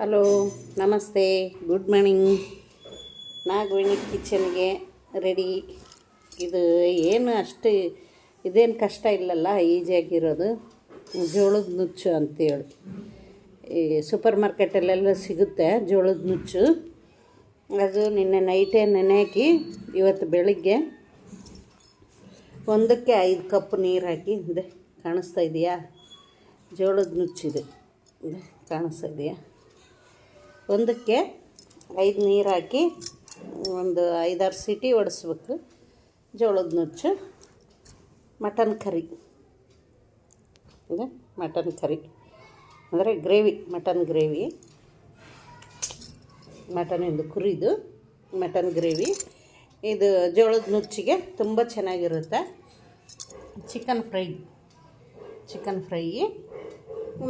Hello, ನಮಸ್ತೆ, good morning. Nagaveni ಕಿಚನ್ಗೆ ready. ಇದು ಏನು ಅಷ್ಟು ಇದೇನು ಕಷ್ಟ ಇಲ್ಲಲ್ಲ, ಈಸಿಯಾಗಿರೋದು. ಜೋಳದ ನುಚ್ಚು ಅಂತೇಳಿ ಈ ಸೂಪರ್ ಮಾರ್ಕೆಟಲ್ಲೆಲ್ಲ ಸಿಗುತ್ತೆ ಜೋಳದ ನುಚ್ಚು. ಅದು ನಿನ್ನೆ ನೈಟೇ ನೆನೆ ಹಾಕಿ ಇವತ್ತು ಬೆಳಿಗ್ಗೆ 1ಕ್ಕೆ 5 ಕಪ್ ನೀರು ಹಾಕಿ ಇದೆ. ಕಾಣಿಸ್ತಾ ಇದೆಯಾ? ಜೋಳದ ನುಚ್ಚಿದೆ, ಕಾಣಿಸ್ತಾ ಇದೆಯಾ? 1ಕ್ಕೆ 5 ನೀರು ಹಾಕಿ ಒಂದು 5-6 ಸೀಟಿ ಹೊಡೆಸ್ಬೇಕು. ಜೋಳದ ನುಚ್ಚು, ಮಟನ್ ಕರಿ ಇದೆ. ಮಟನ್ ಕರಿ ಅಂದರೆ ಗ್ರೇವಿ, ಮಟನ್ ಗ್ರೇವಿ, ಮಟನಿಂದು ಕುರಿದು ಮಟನ್ ಗ್ರೇವಿ. ಇದು ಜೋಳದ ನುಚ್ಚಿಗೆ ತುಂಬ ಚೆನ್ನಾಗಿರುತ್ತೆ. ಚಿಕನ್ ಫ್ರೈ,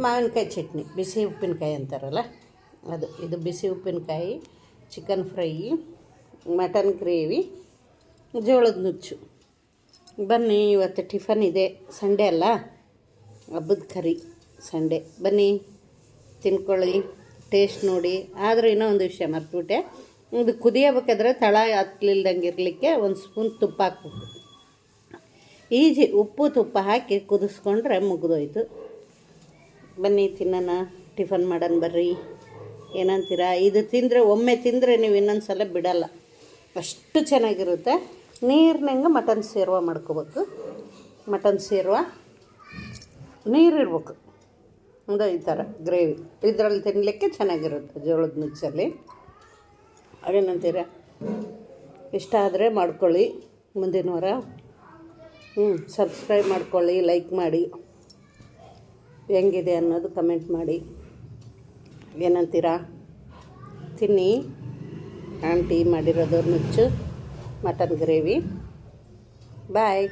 ಮಾವಿನಕಾಯಿ ಚಟ್ನಿ, ಬಿಸಿ ಉಪ್ಪಿನಕಾಯಿ ಅಂತಾರಲ್ಲ ಅದು. ಇದು ಬಿಸಿ ಉಪ್ಪಿನಕಾಯಿ, ಚಿಕನ್ ಫ್ರೈ, ಮಟನ್ ಗ್ರೇವಿ, ಜೋಳದ ನುಚ್ಚು. ಬನ್ನಿ, ಇವತ್ತು ಟಿಫನ್ ಇದೆ. ಸಂಡೇ ಅಲ್ಲ, ಹಬ್ಬದ ಕರಿ ಸಂಡೇ. ಬನ್ನಿ ತಿನ್ಕೊಳ್ಳಿ, ಟೇಸ್ಟ್ ನೋಡಿ. ಆದರೂ ಇನ್ನೂ ಒಂದು ವಿಷಯ ಮರ್ತುಬಿಟ್ಟೆ, ಇದು ಕುದಿಯಬೇಕಾದ್ರೆ ತಳ ಹತ್ತಲಿಲ್ದಂಗೆ ಇರಲಿಕ್ಕೆ 1 ಸ್ಪೂನ್ ತುಪ್ಪ ಹಾಕ್ಬೇಕು. ಈಜಿ, ಉಪ್ಪು ತುಪ್ಪ ಹಾಕಿ ಕುದಿಸ್ಕೊಂಡ್ರೆ ಮುಗಿದೋಯ್ತು. ಬನ್ನಿ ತಿನ್ನೋಣ, ಟಿಫನ್ ಮಾಡೋಣ ಬರ್ರಿ. ಏನಂತೀರಾ? ಇದು ತಿಂದರೆ, ಒಮ್ಮೆ ತಿಂದರೆ ನೀವು ಇನ್ನೊಂದು ಸಲ ಬಿಡಲ್ಲ, ಅಷ್ಟು ಚೆನ್ನಾಗಿರುತ್ತೆ. ನೀರಿನಂಗೆ ಮಟನ್ ಸೇರ್ವ ಮಾಡ್ಕೋಬೇಕು. ಮಟನ್ ಸೇರ್ವ ನೀರಿರ್ಬೇಕು, ಒಂದು ಈ ಥರ ಗ್ರೇವಿ. ಇದರಲ್ಲಿ ತಿನ್ನಲಿಕ್ಕೆ ಚೆನ್ನಾಗಿರುತ್ತೆ ಜೋಳದ ನುಚ್ಚಲ್ಲಿ. ಅದೇನಂತೀರ? ಇಷ್ಟ ಆದರೆ ಮಾಡ್ಕೊಳ್ಳಿ. ಮುಂದಿನ ವಾರ ಸಬ್ಸ್ಕ್ರೈಬ್ ಮಾಡ್ಕೊಳ್ಳಿ, ಲೈಕ್ ಮಾಡಿ, ಹೆಂಗಿದೆ ಅನ್ನೋದು ಕಮೆಂಟ್ ಮಾಡಿ. ಏನಂತೀರಾ? ತಿನ್ನಿ. ಆಂಟಿ ಮಾಡಿರೋದು ನುಚ್ಚು, ಮಟನ್ ಗ್ರೇವಿ. ಬಾಯ್.